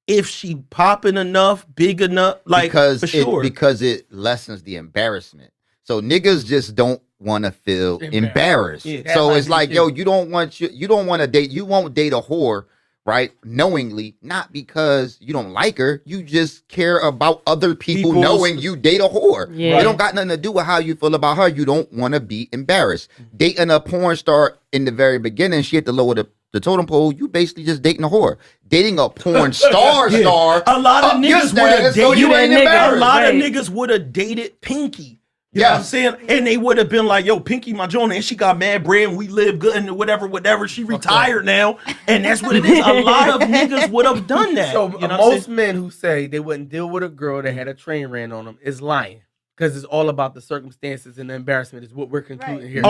If she popping enough, big enough, like for sure. Because it lessens the embarrassment. So niggas just don't want to feel embarrassed. So it's like, yo, you don't want to date, you won't date a whore, right? Knowingly, not because you don't like her, you just care about other people knowing you date a whore. It don't got nothing to do with how you feel about her. You don't want to be embarrassed. Dating a porn star in the very beginning, she had to lower the totem pole, you basically just dating a whore. Dating a porn star, a lot of niggas would have dated a lot of niggas would have dated Pinky. You know what I'm saying? And they would have been like, yo, Pinky, my Jonah, and she got mad bread and we live good and whatever. She retired now. And that's what it is. A lot of niggas would have done that. So you know most men who say they wouldn't deal with a girl that had a train ran on them is lying. Because it's all about the circumstances and the embarrassment is what we're concluding here.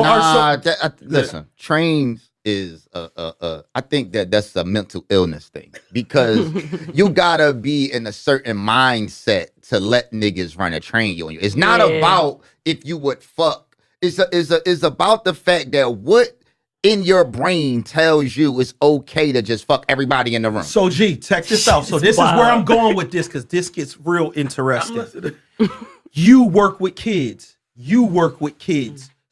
Listen, trains is I think that's a mental illness thing because you gotta be in a certain mindset to let niggas run a train on you. It's not about if you would fuck. It's about the fact that what in your brain tells you it's okay to just fuck everybody in the room. So G, check this out. So this is where I'm going with this because this gets real interesting. You work with kids.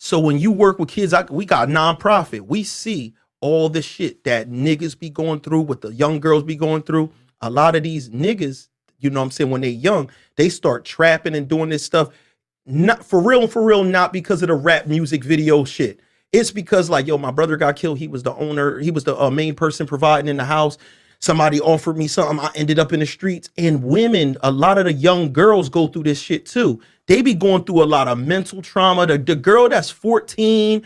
So when you work with kids, we got a nonprofit. We see all the shit that niggas be going through, what the young girls be going through. A lot of these niggas, you know what I'm saying, when they young, they start trapping and doing this stuff. Not for real, not because of the rap music video shit. It's because like, yo, my brother got killed. He was the owner. He was the main person providing in the house. somebody offered me something, I ended up in the streets. And women, a lot of the young girls go through this shit too. They be going through a lot of mental trauma. The girl that's 14,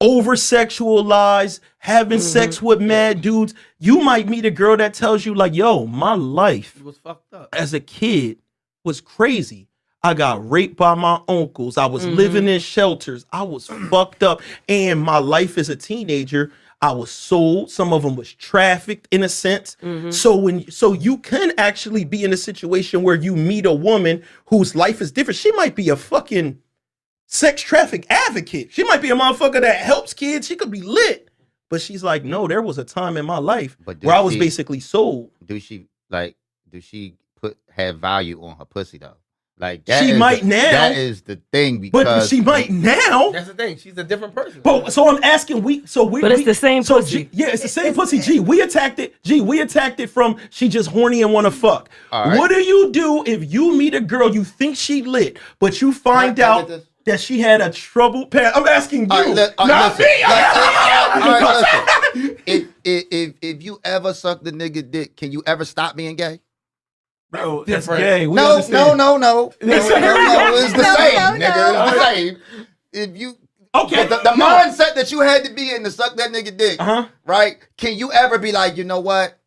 over sexualized, having sex with mad dudes. You might meet a girl that tells you like, yo, my life was fucked up as a kid was crazy. I got raped by my uncles. I was living in shelters. I was fucked up. And my life as a teenager, I was sold. Some of them was trafficked in a sense. So you can actually be in a situation where you meet a woman whose life is different. She might be a fucking sex traffic advocate. She might be a motherfucker that helps kids. She could be lit. But she's like, no, there was a time in my life where I was basically sold. Do she have value on her pussy though? Like that she might now. That is the thing, because but she might now. That's the thing. She's a different person. But so I'm asking, but it's the same pussy. It's the same pussy. G, we attacked it from she just horny and want to fuck. Right. What do you do if you meet a girl you think she lit, but you find out that she had a troubled past? I'm asking you, not me. If you ever suck the nigga dick, can you ever stop being gay? Bro, that's gay. No. It's the same, nigga. It's the same. If you the mindset that you had to be in to suck that nigga dick, right? Can you ever be like, you know what?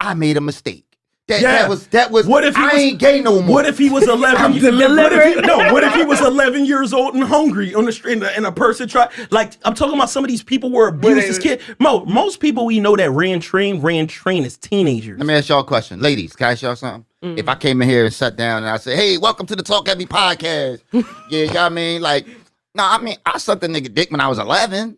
I made a mistake. That was. What if I ain't gay no more? What if he was 11? What if he was 11 years old and hungry on the street, and a person tried? Like, I'm talking about some of these people were abused as kids. Most people we know that ran train as teenagers. Let me ask y'all a question, ladies. Can I ask y'all something? If I came in here and sat down and I said, "Hey, welcome to the TalkHeavy podcast," yeah, you know what I mean? Like, I sucked a nigga dick when I was 11.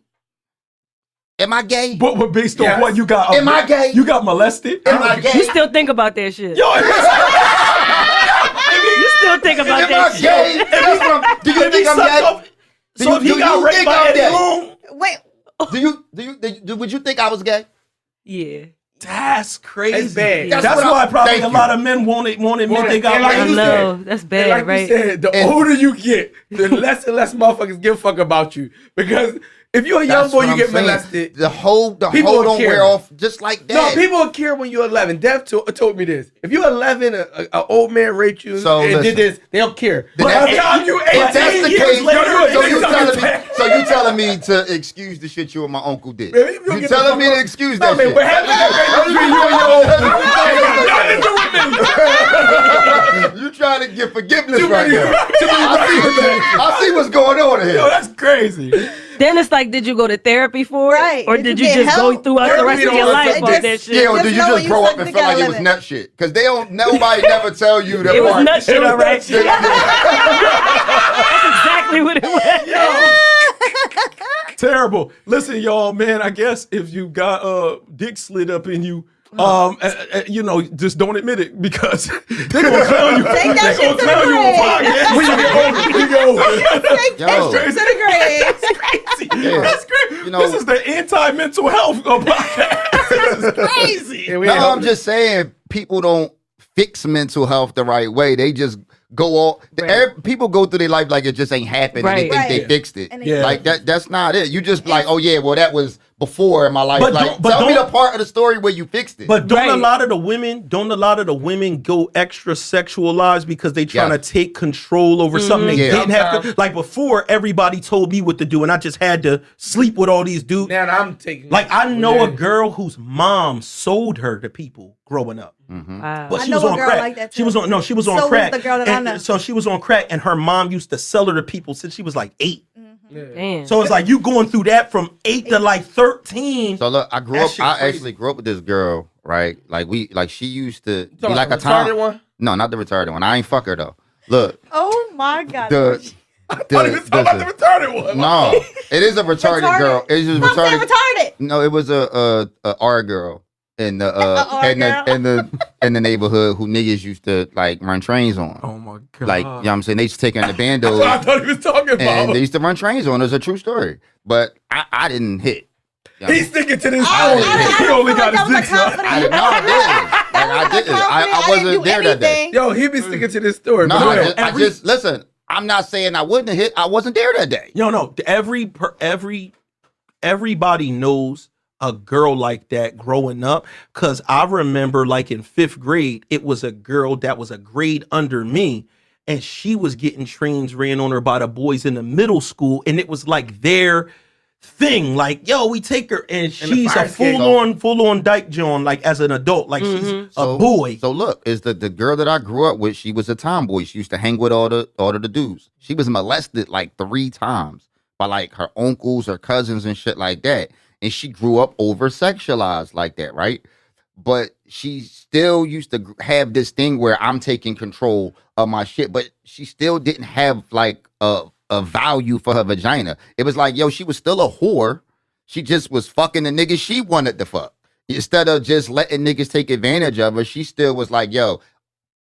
Am I gay? But based on what you got? Am I gay? You got molested? Am I gay? You still think about that shit? Yo, you still think about that shit? Gay? Do you think I'm gay? So if he got raped by Eddie Long, wait. Would you think I was gay? Yeah. That's crazy. It's bad. That's why probably a lot of men won't admit they got like raped. you No, said, that's bad, like right? you said, the older you get, the less and less motherfuckers give a fuck about you. Because if you're a young boy, you get molested. The whole don't care. wear off just like that. No, people will care when you're 11. Dev told me this. If you're 11, an old man raped you did this, they don't care. But by the time you 18 that's the years case, later, so you telling me to excuse the shit you and my uncle did? Man, You telling me to excuse that man, shit? what happened between you and your old You trying to get forgiveness right now? I see what's going on here. Yo, that's crazy. Then it's like, did you go to therapy for it? Right. Or did you just go throughout the rest of your life on that shit? Yeah, or did you know just you grow up sucked and the feel like guy it was 11. nut shit? Because nobody never tell you that It was part. nut shit, all right? That's That's exactly what it was. Terrible. Listen, y'all, man, I guess if you got dick slid up in you, just don't admit it, because they're gonna tell you. Take that shit to the grave. Take that shit to the grave. That's crazy. This is the anti-mental health podcast. That's crazy. No, I'm just saying, people don't fix mental health the right way. They just go all. People go through their life like it just ain't happened, and they think they fixed it. Yeah. Like that's not it. You just like, oh yeah, well that was before in my life. But tell me the part of the story where you fixed it. But don't a lot of the women go extra sexualized because they trying to take control over something they didn't have to? Like before, everybody told me what to do, and I just had to sleep with all these dudes. Now I'm taking. Like I know a girl whose mom sold her to people growing up. Wow. But I she know was a on girl crack. like that, She was too. on she was on So was crack. the girl that I know. So she was on crack, and her mom used to sell her to people since she was like 8. Damn. So it's like you going through that from 8 to like 13. So look, I actually grew up with this girl, right? Like she used to be like a retarded one. No, not the retarded one. I ain't fuck her though. Look, Oh my God. I thought he was talking about the retarded one. No, it is a retarded girl. It is a Stop saying retarded. No, it was a R girl in the in the neighborhood who niggas used to like run trains on. Oh my God. Like, you know what I'm saying? They used to take her in the bandos. I thought he was talking And about. they used to run trains on. It's a true story. But I didn't hit. You know He's sticking to this I story. didn't hit. He only got his dick sucked. sucked. I didn't. I wasn't there that day. Yo, he been sticking to this story. No, but I just listen. I'm not saying I wouldn't have hit. I wasn't there that day. No. Everybody knows a girl like that growing up, because I remember like in 5th grade, it was a girl that was a grade under me, and she was getting trains ran on her by the boys in the middle school, and it was like their thing, like, yo, we take her, and she's a full on dyke John, like as an adult, like she's a boy. So look, is the girl that I grew up with, she was a tomboy. She used to hang with all the dudes. She was molested like 3 times by like her uncles or cousins and shit like that. And she grew up over sexualized like that, right? But she still used to have this thing where I'm taking control of my shit, but she still didn't have like a value for her vagina. It was like, yo, she was still a whore. She just was fucking the niggas she wanted to fuck. Instead of just letting niggas take advantage of her, she still was like, yo,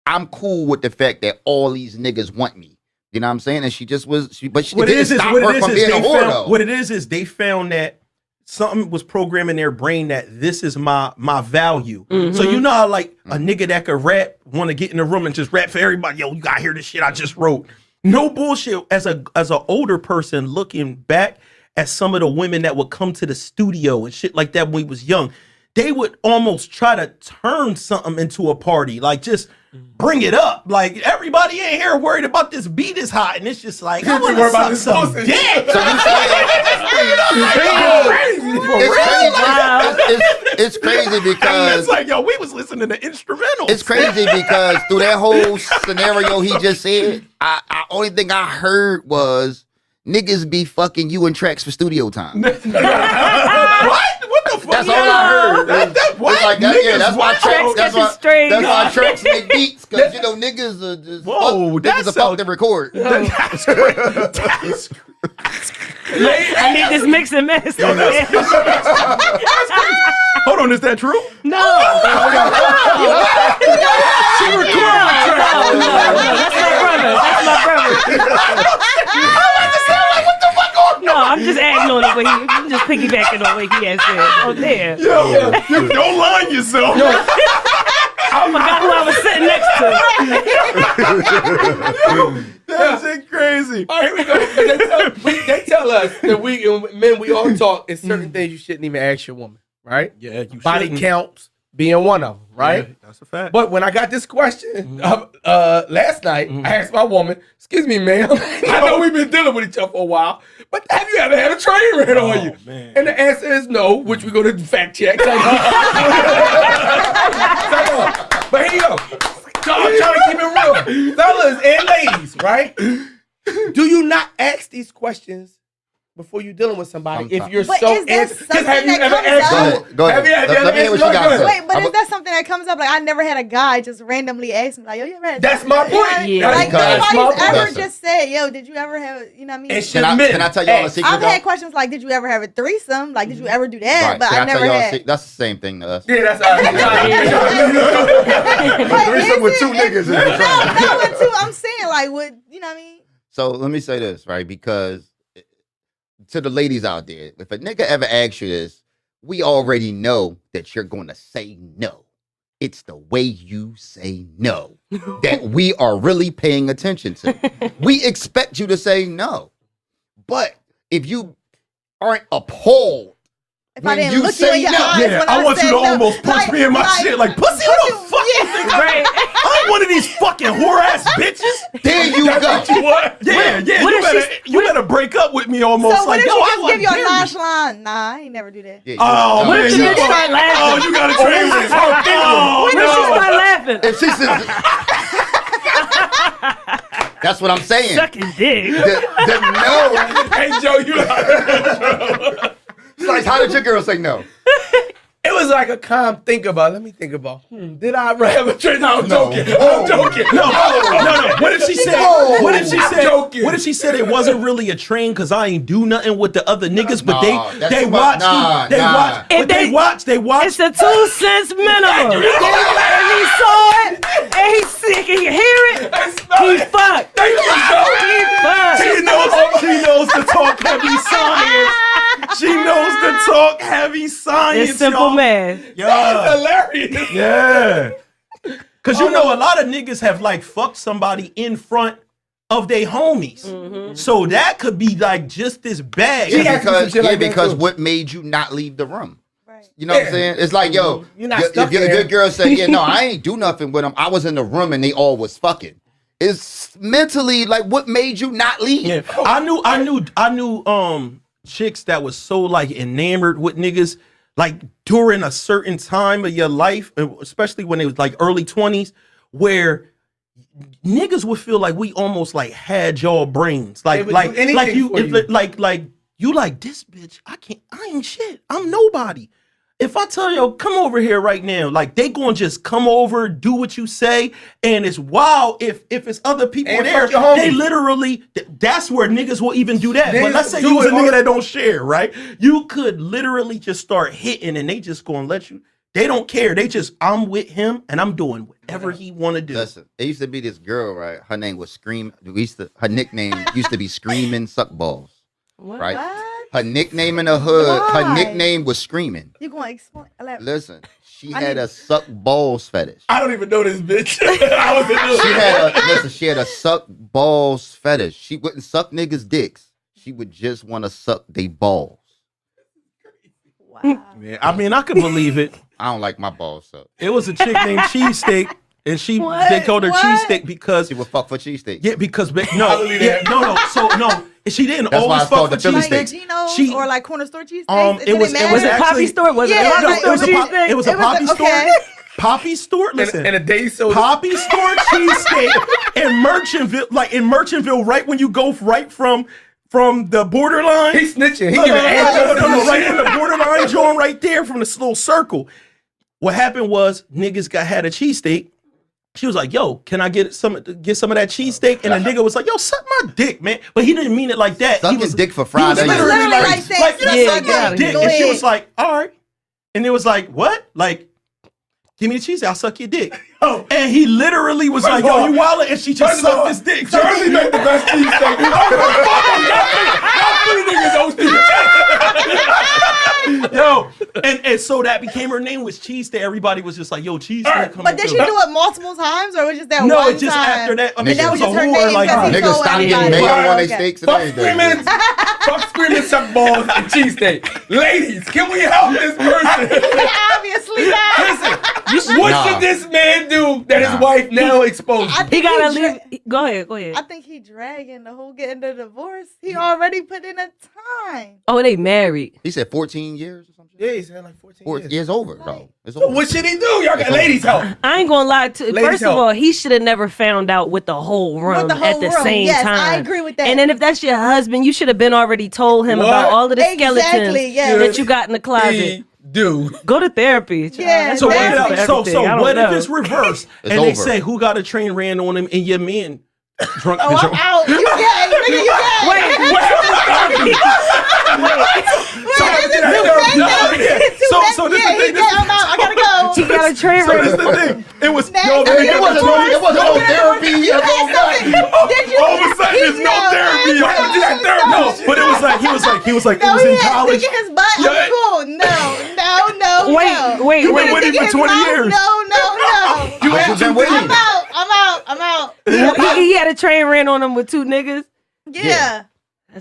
I'm cool with the fact that all these niggas want me. You know what I'm saying? And she just was, but it didn't stop her from being a whore, though. What it is they found that something was programmed in their brain that this is my value. So you know how like a nigga that could rap want to get in the room and just rap for everybody. Yo, you gotta hear this shit I just wrote. No bullshit. As an older person looking back at some of the women that would come to the studio and shit like that when we was young, they would almost try to turn something into a party, like just bring it up. Like everybody in here worried about this beat is hot, and it's just like I want to suck some dick. So it's crazy because it's like, yo, we was listening to instrumentals. It's crazy because through that whole scenario he just said, I only thing I heard was niggas be fucking you in tracks for studio time. What? What the fuck? That's all I heard. That's why tracks make beats, because you know niggas are just niggas are fucked to record. That's crazy. I need this mix and match. Hold on, is that true? No. She recorded No, that's my brother. No, I'm just adding on it, but I'm just piggybacking on what he has said. Oh, there. Yo, don't line yourself. I forgot who I was sitting next to. That's it crazy. All right, here we go. They tell us that we all talk. It's certain things you shouldn't even ask your woman, right? Yeah, you Body shouldn't. counts being one of them, right? Yeah, that's a fact. But when I got this question last night, I asked my woman, "Excuse me, ma'am. I know we've been dealing with each other for a while, but have you ever had a train ran on you?" Man. And the answer is no, which we're going to fact check. But here you go. So I'm trying to keep it real. Fellas and ladies, right? Do you not ask these questions before you're dealing with somebody? Sometimes. If you're But so is that something have you that ever comes asked? up? Go ahead. Let me hear what you got to say. Wait, but is that something that comes up? Like, I never had a guy just randomly ask me, like, yo, you ever had That's my point. Yeah. Like, That's nobody's my ever point. just said, yo, did you ever have, you know what I mean? And Can I tell y'all a secret? I've though? had questions like, did you ever have a threesome? Like, did you ever do that? Right. But Can I I tell never y'all a had. secret? That's the same thing to us. Yeah, that's all right. Threesome with 2 niggas is the same. No, with 2. I'm saying, like, what, you know what I mean? So let me say this, right? Because to the ladies out there, if a nigga ever asks you this, we already know that you're going to say no. It's the way you say no that we are really paying attention to. We expect you to say no. But if you aren't appalled If when I didn't you look you say in your no, eyes Yeah, when I want you said to no. almost punch me in my shit like, pussy, who the fuck you think I am? Right. I'm one of these fucking whore-ass bitches. there you go. What? Yeah, what you if better, she's- you better break up with me almost. So what like, if yo, you I just want give your dairy. nonchalant? Nah, I ain't never do that. Yeah, Oh, What man, if the bitch start laughing? Oh, you got a train with What if she start laughing? If she says, that's what I'm saying. Sucking dick. The no. Hey, Joe, you It's like, how did your girl say no? It was like a calm think about. Let me think about. Did I ever have a train? No, I'm No. joking. I'm joking. No. What if she said? No. What if she I'm said? joking. What if she said it wasn't really a train because I ain't do nothing with the other niggas, but Nah, that's they too much. watched Nah, you. They nah. watched. If But they they- watched. They It's watched. a 2 cents minimum. If he saw it and he sick and he hear it, he fucked. He fucked. She knows the talk heavy science. She knows the talk heavy science. It's simple y'all. math. Yeah. Hilarious. Yeah. Cause you know a lot of niggas have like fucked somebody in front of their homies. So that could be like just as bad. She asked me some shit like that, because too. what made you not leave the room? You know what I'm saying? It's like, yo, You're not if stuck your there. girl said, yeah, no, I ain't do nothing with them. I was in the room and they all was fucking. It's mentally like, what made you not leave? Yeah, I knew chicks that was so like enamored with niggas like during a certain time of your life, especially when it was like early 20s, where niggas would feel like we almost like had y'all brains, like you like this bitch. I ain't shit. I'm nobody. If I tell you, come over here right now, like they gonna just come over, do what you say, and it's wild if it's other people And there, fuck your homie. they literally, that's where niggas will even do that. But Niggas let's say do you was a it nigga all- that don't share, right? You could literally just start hitting and they just gonna let you, they don't care. They just, I'm with him and I'm doing whatever he wanna do. Listen, it used to be this girl, right? Her name was Scream. Her nickname used to be Screaming Suck Balls. Right? What? Her nickname in the hood, her Why? nickname was Screaming. You gonna explain? Listen, she I had need- a suck balls fetish. I don't even know this bitch. I was in She had a suck balls fetish. She wouldn't suck niggas' dicks. She would just want to suck they balls. Wow. Yeah, I mean, I could believe it. I don't like my balls sucked. It was a chick named Cheesesteak, and What? they called her What? Cheesesteak because She would fuck for cheesesteak. yeah, because no, believe yeah, that. no, she didn't That's why always it's called fuck the for Philly Like steak. cheesesteak. Geno's She- or like corner store cheese. it was Was it actually- Poppy Store? Was Yeah, it like, Poppy it was a Store pop, cheesesteak? it was a It was Poppy a- Store. okay. Poppy Store. Listen, and a day so Poppy Store cheesesteak in Merchantville, right when you go right from the borderline. He snitching. He No, giving ass. right from the borderline joint right there from this little circle. What happened was niggas had a cheesesteak. She was like, yo, can I get some of that cheesesteak? And the nigga was like, yo, suck my dick, man. But he didn't mean it like that. Suck He his was dick for he fried was onions. literally Literally like saying, like, "Suck yeah, my get out dick." dick. Go And she ahead. was like, all right. And it was like, what? Like, give me the cheesesteak, I'll suck your dick. Oh. And he literally was like, of all- yo, you wildin', and she just First of all, sucked his dick. Jersey make the best cheesesteak. Y'all three niggas don't do Yo, and so that became her name was Cheesesteak. Everybody was just like, yo, Cheesesteak coming But did she through. do it multiple times, or was it just that No, one it just time? after that. I mean, And that it was was a just her whore name like because he Niggas told stopped getting everybody. mayo on their Okay. steaks and Fuck everything. screaming, fuck screaming, suck balls, and cheesesteak. Ladies, can we help this person? Obviously not. Listen, what Nah. should this man do that Nah. his wife now exposed? I to? He think gotta dra- leave. Go ahead. I think he dragging the whole getting the divorce. He already put in a time. Oh, they married. He said 14 years or something. Yeah, he said like 14 years. It's over, though. It's So over. what should he do? Y'all got It's ladies help. I ain't gonna lie to. Ladies First of help. all, he should have never found out with the whole room the whole at the room. same Yes, time. I agree with that. And then if that's your husband, you should have been already told him What? about all of the Exactly, skeletons yeah. that you got in the closet. He do. Go to therapy. child. Yeah, That's So the what, That's answer if, for so, everything. I so don't what if know. it's reversed It's and they over. say who got a train ran on him and your man drunk? Oh, I'm out. You gay, nigga, you gay. So this yeah, is the he thing. gay. I'm out. I gotta go. He got a train So this wreck. is the thing. It was Next. yo, And man, It wasn't no therapy. Did you? all of a sudden there's no therapy. No, but it was like he was like it No, was he in had college. dick in his butt. Yeah. I'm cool. No. Wait, You wait. been with him Dick in for his 20 mouth? years. No. You had been with him. I'm out. He had a train ran on him with two niggas. Yeah.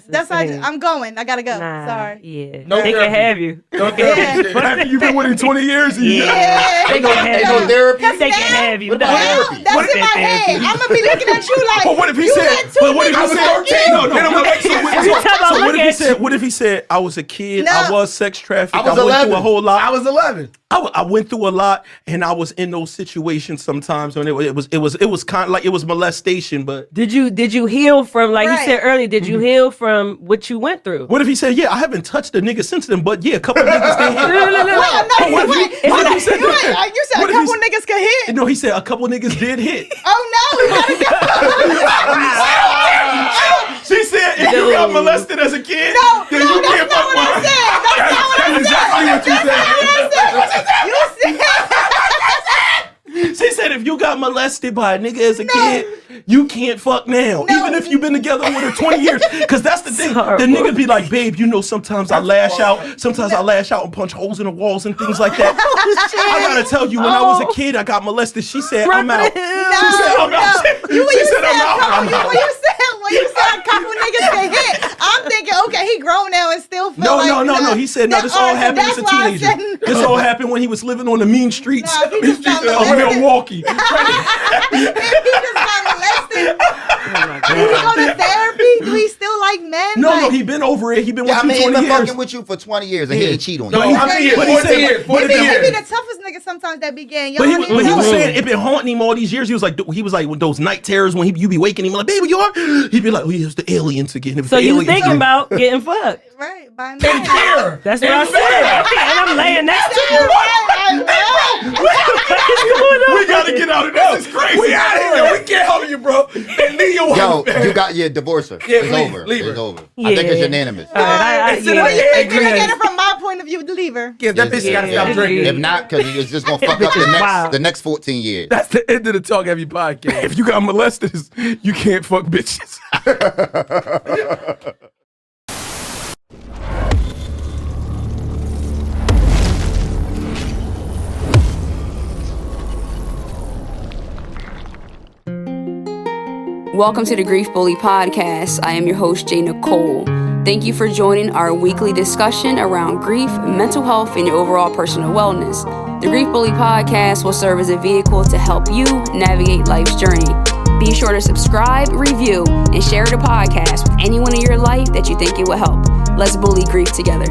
That's how insane. I'm going. I gotta go. Nah, Sorry. Yeah. No they therapy. can have you. No Yeah. therapy. After you've been with him 20 years, Yeah. They gonna have Ain't no you. therapy. They can have you. What about Nah. therapy? That's What in my if they head. therapy? I'm gonna be looking at you like. But what if he you said? had two But what if he niggas said? like you. No. Then I'm gonna make some with Every you. time I So look what if he at said? you. What if he said I was a kid? No. I was sex trafficked. I was went 11. through a whole lot. I was 11. I went through a lot, and I was in those situations sometimes when it was kind of like it was molestation. But Did you heal from, like Right. he said earlier, did you heal from what you went through? what if he said, yeah, I haven't touched a nigga since then, but yeah, a couple niggas did hit. No. Wait, no, what if wait. he- what if he said You that? ain't- You said What a if he couple s- niggas could hit. No, he said a couple niggas did hit. Oh no, you gotta go. She said if you got molested as a kid, No, then you can't that's not fuck what I with said. That's not what I That's said. exactly what you said. You said. She said if you got molested by a nigga as a kid, you can't fuck now. No. Even if you've been together with her 20 years. Because that's the thing. Sorry. The nigga be like, babe, you know, sometimes I lash out. Sometimes I lash out and punch holes in the walls and things like that. I gotta tell you, when I was a kid, I got molested. She said, I'm out. She said, I'm out. When you She said, I'm said out. I'm when out. you said a couple niggas get hit. I'm thinking, okay, he grown now and still feel No. He said, no, this all happened as a teenager. This all happened when he was living on the mean streets Nah, he just got of molested. Milwaukee. If he just got molested, did he go to therapy? Do he still like men? No, he been over it. He been with I you mean, he 20 been years. fucking with you for 20 years and he ain't cheat on you. No, I've been here But he 40 said- years. 40 He be years. the toughest nigga sometimes that be getting. But he was saying it been haunting him all these years. He was like with those night terrors when you be waking him like, baby, you are. He'd be like, oh, it's the aliens again. It was So the you aliens thinking again. about getting fucked? Right, by And care. That's what I said. And I'm laying next to you. We gotta get out of this. It's crazy. We out of here. We can't help you, bro. And leave your Yo, wife. you got your divorcer. Yeah, It's leave- over. leave her. It's over. I think it's Yeah. unanimous. All right, Instead of What you think you Agreed. look at it from my point of view, the lever? Yeah, that bitch gotta Yeah. stop drinking. If not, because it's just gonna fuck up Wow. the next 14 years. That's the end of the Talk Heavy podcast. If you got molested, you can't fuck bitches. Welcome to the Grief Bully Podcast. I am your host, Jay Nicole. Thank you for joining our weekly discussion around grief, mental health, and your overall personal wellness. The Grief Bully Podcast will serve as a vehicle to help you navigate life's journey. Be sure to subscribe, review, and share the podcast with anyone in your life that you think it will help. Let's bully grief together.